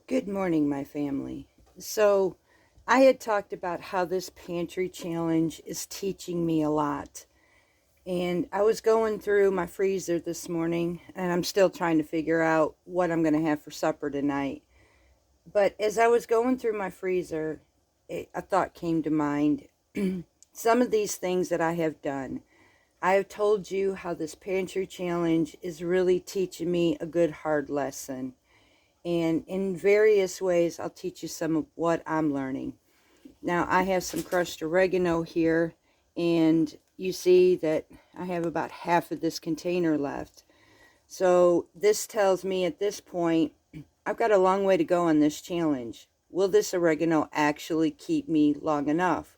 Good morning, my family. So, I had talked about how this pantry challenge is teaching me a lot. And I was going through my freezer this morning, and I'm still trying to figure out what I'm going to have for supper tonight. But as I was going through my freezer, a thought came to mind. Some of these things that I have done. I have told you how this pantry challenge is really teaching me a good hard lesson. And in various ways, I'll teach you some of what I'm learning. Now, I have some crushed oregano here, and you see that I have about half of this container left. So this tells me at this point, I've got a long way to go on this challenge. Will this oregano actually keep me long enough?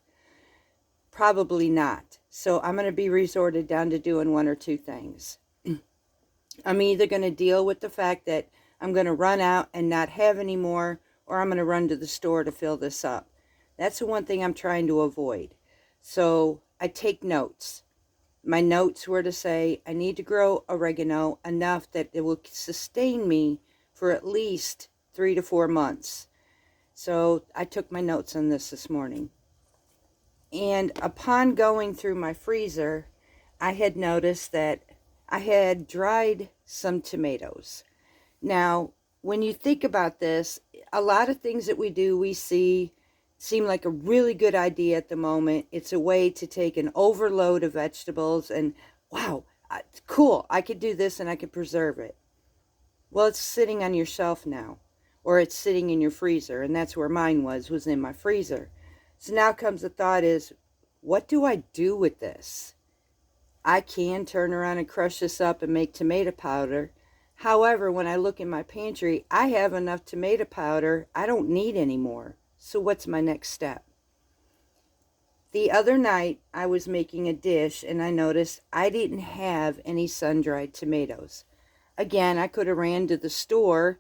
Probably not. So I'm going to be resorted down to doing one or two things. I'm either going to deal with the fact that I'm going to run out and not have any more, or I'm going to run to the store to fill this up. That's the one thing I'm trying to avoid. So I take notes. My notes were to say I need to grow oregano enough that it will sustain me for at least 3 to 4 months. So I took my notes on this morning. And upon going through my freezer, I had noticed that I had dried some tomatoes. Now, when you think about this, a lot of things that we do, we see seem like a really good idea at the moment. It's a way to take an overload of vegetables and, wow, cool, I could do this and I could preserve it. Well, it's sitting on your shelf now, or it's sitting in your freezer, and that's where mine was in my freezer. So now comes the thought is, what do I do with this? I can turn around and crush this up and make tomato powder. However, when I look in my pantry, I have enough tomato powder. I don't need any more. So what's my next step? The other night, I was making a dish and I noticed I didn't have any sun-dried tomatoes. Again, I could have ran to the store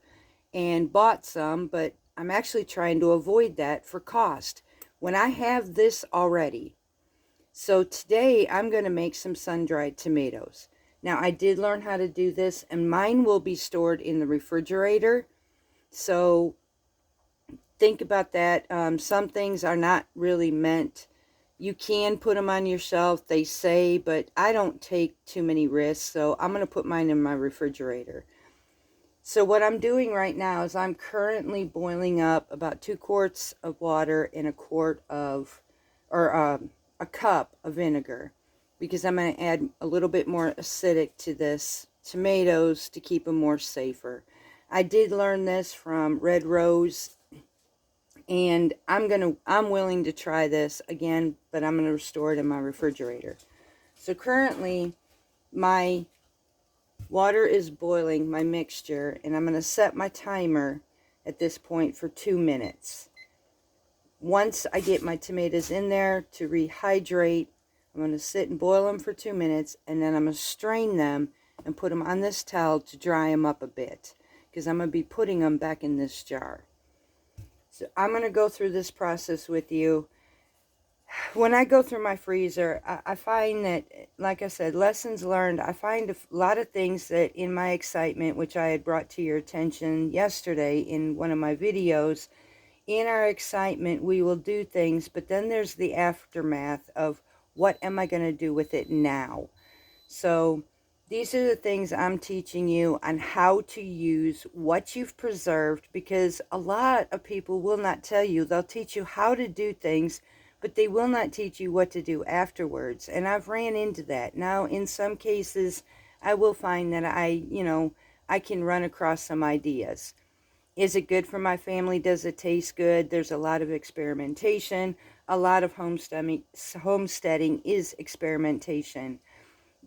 and bought some, but I'm actually trying to avoid that for cost when I have this already. So today I'm going to make some sun-dried tomatoes. Now, I did learn how to do this, and mine will be stored in the refrigerator. So think about that. Some things are not really meant. You can put them on your shelf, they say, but I don't take too many risks, so I'm going to put mine in my refrigerator. So what I'm doing right now is I'm currently boiling up about 2 quarts of water in a quart of, or a cup of vinegar, because I'm going to add a little bit more acidic to this tomatoes to keep them more safer. I did learn this from Red Rose, and I'm willing to try this again, but I'm going to store it in my refrigerator. So currently my water is boiling, my mixture, and I'm going to set my timer at this point for 2 minutes. Once I get my tomatoes in there to rehydrate, I'm going to sit and boil them for 2 minutes, and then I'm going to strain them and put them on this towel to dry them up a bit, because I'm going to be putting them back in this jar. So I'm going to go through this process with you. When I go through my freezer, I find that, like I said, lessons learned, I find a lot of things that in my excitement, which I had brought to your attention yesterday in one of my videos, in our excitement, we will do things, but then there's the aftermath of what am I going to do with it now? So these are the things I'm teaching you on how to use what you've preserved, because a lot of people will not tell you. They'll teach you how to do things, but they will not teach you what to do afterwards. And I've ran into that. Now, in some cases, I will find that I can run across some ideas. Is it good for my family? Does it taste good? There's a lot of experimentation. A lot of homesteading is experimentation.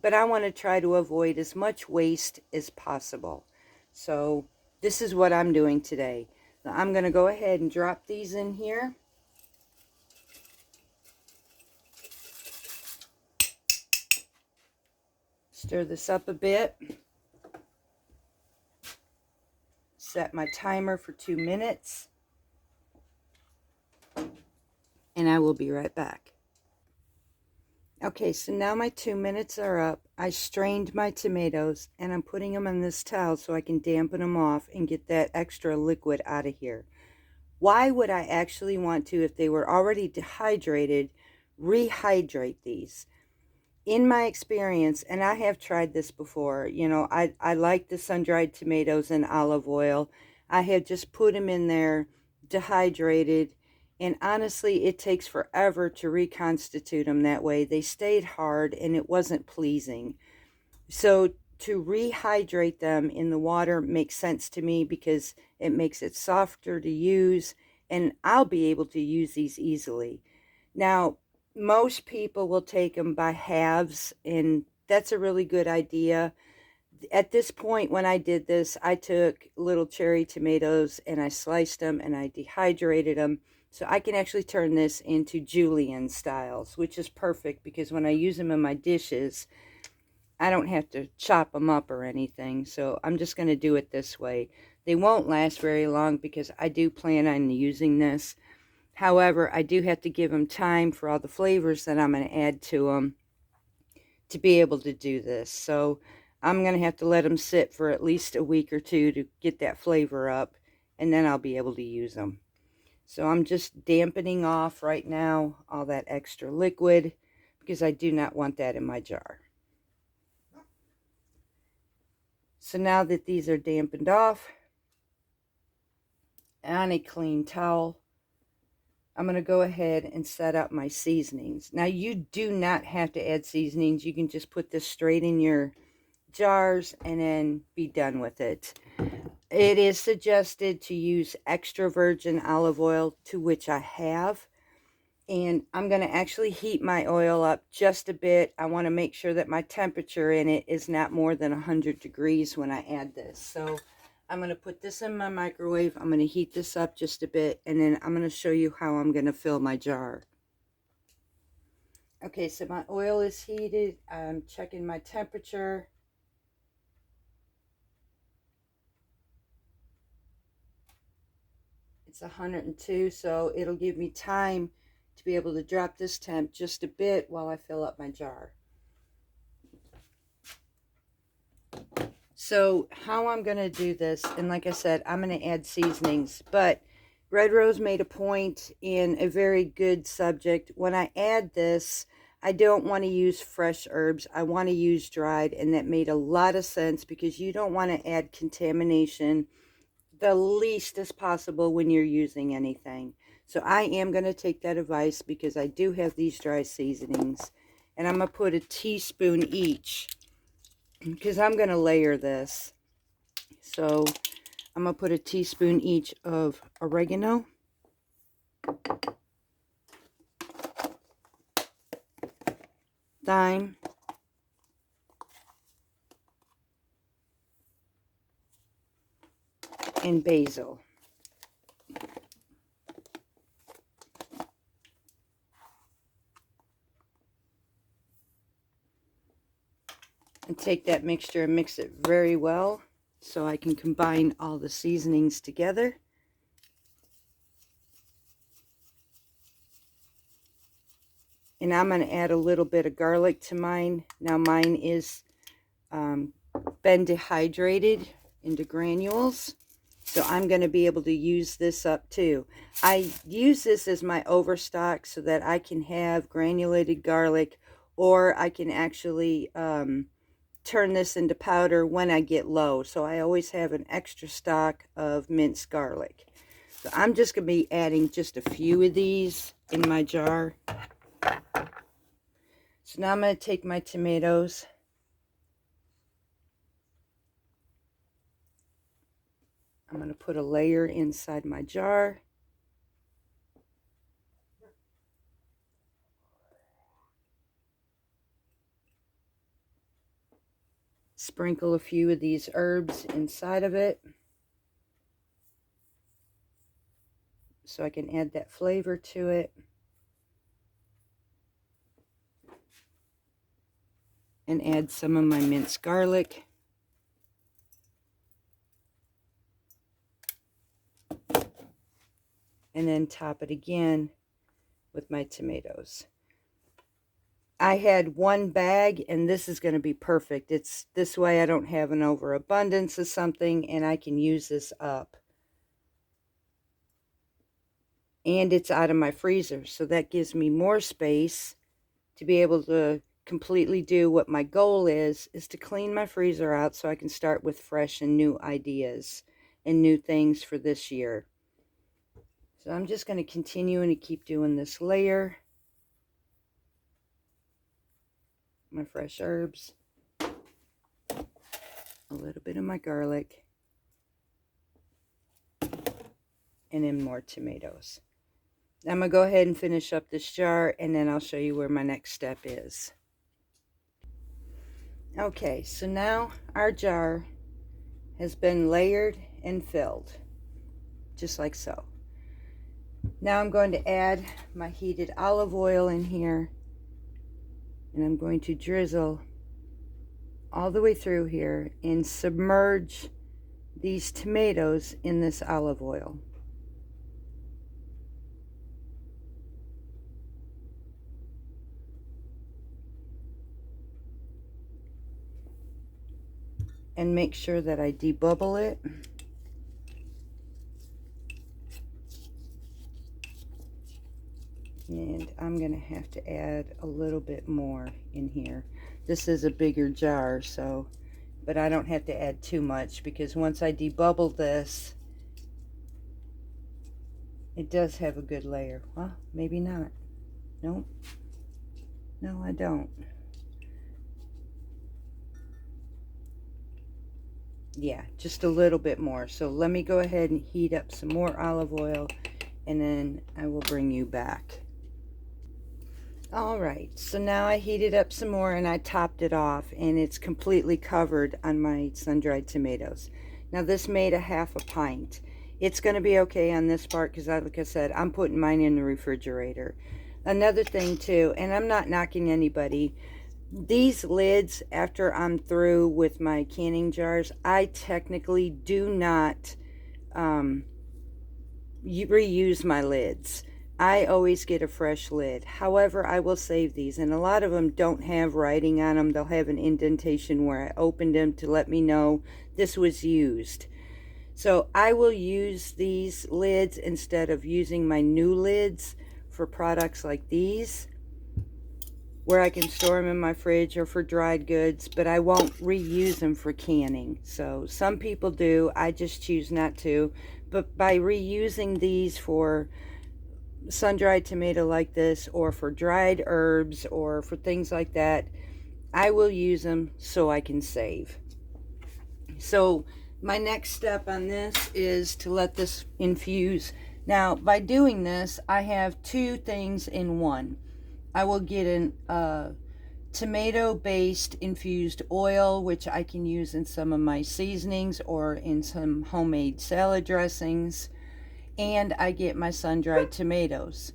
But I want to try to avoid as much waste as possible. So this is what I'm doing today. Now, I'm going to go ahead and drop these in here. Stir this up a bit. Set my timer for 2 minutes. And I will be right back. Okay, so now my 2 minutes are up. I strained my tomatoes and I'm putting them on this towel so I can dampen them off and get that extra liquid out of here. Why would I actually want to, if they were already dehydrated, rehydrate these? In my experience, and I have tried this before, I like the sun-dried tomatoes in olive oil. I had just put them in there, dehydrated, and honestly, it takes forever to reconstitute them that way. They stayed hard, and it wasn't pleasing. So to rehydrate them in the water makes sense to me because it makes it softer to use, and I'll be able to use these easily. Now, most people will take them by halves, and that's a really good idea. At this point, when I did this, I took little cherry tomatoes and I sliced them and I dehydrated them. So I can actually turn this into julienne styles, which is perfect because when I use them in my dishes, I don't have to chop them up or anything. So I'm just going to do it this way. They won't last very long because I do plan on using this. However, I do have to give them time for all the flavors that I'm going to add to them to be able to do this. So I'm going to have to let them sit for at least a week or two to get that flavor up, and then I'll be able to use them. So I'm just dampening off right now all that extra liquid because I do not want that in my jar. So now that these are dampened off on a clean towel, I'm going to go ahead and set up my seasonings. Now, you do not have to add seasonings. You can just put this straight in your jars and then be done with it. It is suggested to use extra virgin olive oil, to which I have. And I'm going to actually heat my oil up just a bit. I want to make sure that my temperature in it is not more than 100 degrees when I add this. So I'm going to put this in my microwave. I'm going to heat this up just a bit, and then I'm going to show you how I'm going to fill my jar. Okay, so my oil is heated. I'm checking my temperature. It's 102, so it'll give me time to be able to drop this temp just a bit while I fill up my jar. So how I'm going to do this, and like I said, I'm going to add seasonings, but Red Rose made a point in a very good subject. When I add this, I don't want to use fresh herbs. I want to use dried, and that made a lot of sense because you don't want to add contamination the least as possible when you're using anything. So I am going to take that advice because I do have these dry seasonings, and I'm going to put a teaspoon each because I'm going to layer this. So I'm going to put a teaspoon each of oregano, thyme, and basil. And take that mixture and mix it very well so I can combine all the seasonings together. And I'm going to add a little bit of garlic to mine. Now mine is been dehydrated into granules, so I'm going to be able to use this up too. I use this as my overstock so that I can have granulated garlic, or I can actually turn this into powder when I get low. So I always have an extra stock of minced garlic. So I'm just going to be adding just a few of these in my jar. So now I'm going to take my tomatoes. I'm going to put a layer inside my jar. Sprinkle a few of these herbs inside of it so I can add that flavor to it. And add some of my minced garlic. And then top it again with my tomatoes. I had one bag, and this is going to be perfect. It's this way I don't have an overabundance of something, and I can use this up. And it's out of my freezer, so that gives me more space to be able to completely do what my goal is to clean my freezer out so I can start with fresh and new ideas and new things for this year. So I'm just going to continue and keep doing this layer. My fresh herbs, a little bit of my garlic, and then more tomatoes. I'm going to go ahead and finish up this jar, and then I'll show you where my next step is. Okay, so now our jar has been layered and filled, just like so. Now I'm going to add my heated olive oil in here, and I'm going to drizzle all the way through here and submerge these tomatoes in this olive oil. And make sure that I debubble it. And I'm going to have to add a little bit more in here. This is a bigger jar, so, but I don't have to add too much, because once I debubble this, it does have a good layer. Well, maybe not. Nope. No, I don't. Yeah, just a little bit more. So let me go ahead and heat up some more olive oil, and then I will bring you back. All right, so now I heated up some more and I topped it off, and it's completely covered on my sun-dried tomatoes. Now this made a half a pint. It's going to be okay on this part because, like I said, I'm putting mine in the refrigerator. Another thing too, and I'm not knocking anybody, these lids, after I'm through with my canning jars, I technically do not reuse my lids. I always get a fresh lid. However, I will save these, and a lot of them don't have writing on them. They'll have an indentation where I opened them to let me know this was used. So I will use these lids instead of using my new lids for products like these, where I can store them in my fridge or for dried goods, but I won't reuse them for canning. So some people do, I just choose not to. But by reusing these for sun-dried tomato like this, or for dried herbs, or for things like that, I will use them so I can save. So my next step on this is to let this infuse. Now by doing this, I have two things in one. I will get an tomato-based infused oil, which I can use in some of my seasonings or in some homemade salad dressings. And I get my sun-dried tomatoes.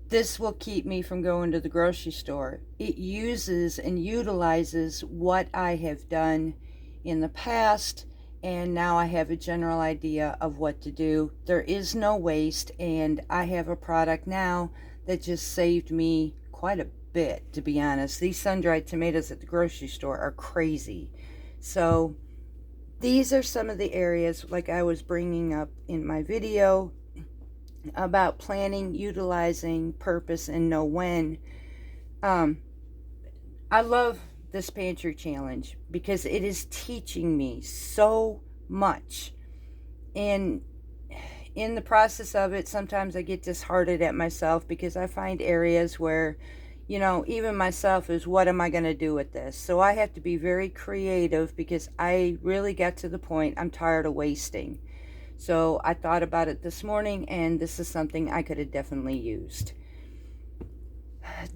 This will keep me from going to the grocery store. It uses and utilizes what I have done in the past, and now I have a general idea of what to do. There is no waste, and I have a product now that just saved me quite a bit, to be honest. These sun-dried tomatoes at the grocery store are crazy. So these are some of the areas, like I was bringing up in my video about planning, utilizing, purpose, and know when. I love this pantry challenge because it is teaching me so much. And in the process of it, sometimes I get disheartened at myself because I find areas where, you know, even myself is, what am I going to do with this? So I have to be very creative because I really got to the point I'm tired of wasting. So I thought about it this morning, and this is something I could have definitely used.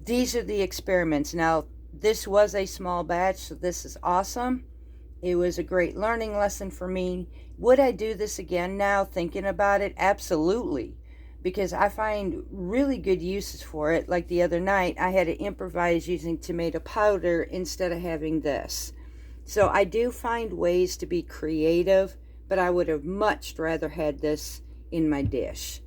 These are the experiments. Now, this was a small batch, so this is awesome. It was a great learning lesson for me. Would I do this again now, thinking about it? Absolutely. Because I find really good uses for it. Like the other night, I had to improvise using tomato powder instead of having this. So I do find ways to be creative, but I would have much rather had this in my dish.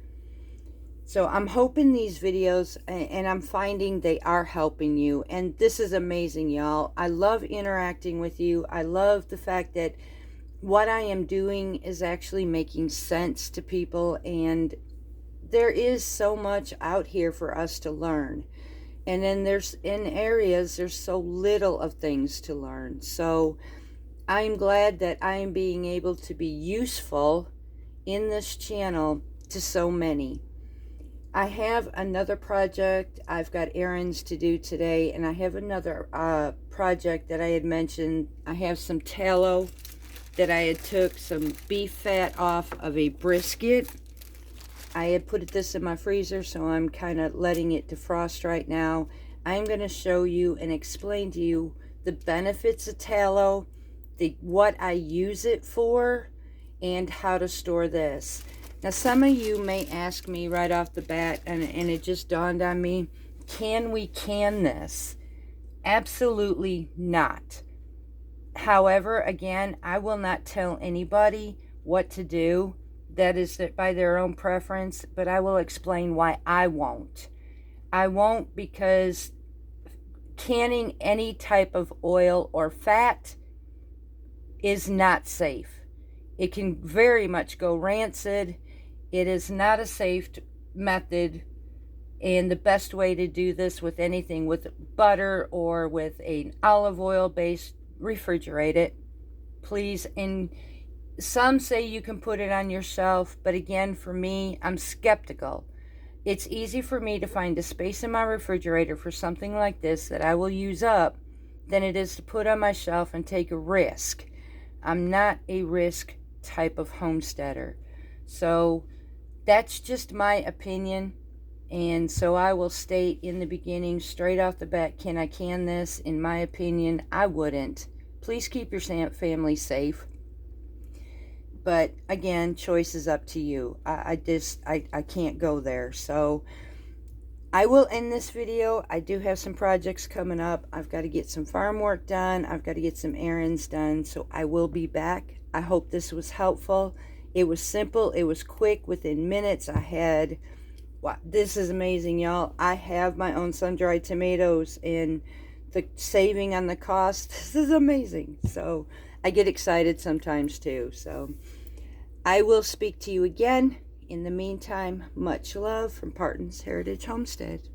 So I'm hoping these videos, and I'm finding they are helping you. And this is amazing, y'all. I love interacting with you. I love the fact that what I am doing is actually making sense to people. And there is so much out here for us to learn. And then there's so little of things to learn. So I'm glad that I am being able to be useful in this channel to so many. I have another project. I've got errands to do today, and I have another project that I had mentioned. I have some tallow that I had took some beef fat off of a brisket. I had put this in my freezer, so I'm kind of letting it defrost right now. I'm going to show you and explain to you the benefits of tallow, what I use it for, and how to store this. Now, some of you may ask me right off the bat, and it just dawned on me, can we can this? Absolutely not. However, again, I will not tell anybody what to do. That is by their own preference, but I will explain why I won't. I won't because canning any type of oil or fat is not safe. It can very much go rancid. It is not a safe method, and the best way to do this with anything, with butter or with an olive oil based, refrigerate it, please. And some say you can put it on your shelf, but again, for me, I'm skeptical. It's easy for me to find a space in my refrigerator for something like this that I will use up than it is to put on my shelf and take a risk. I'm not a risk type of homesteader. So that's just my opinion. And so I will state in the beginning, straight off the bat, can I can this? In my opinion, I wouldn't. Please keep your family safe. But again, choice is up to you. I can't go there. So I will end this video. I do have some projects coming up. I've got to get some farm work done. I've got to get some errands done. So I will be back. I hope this was helpful. It was simple. It was quick. Within minutes, I had... Wow, this is amazing, y'all. I have my own sun-dried tomatoes, and the saving on the cost, this is amazing. So I get excited sometimes too. So I will speak to you again. In the meantime, much love from Parton's Heritage Homestead.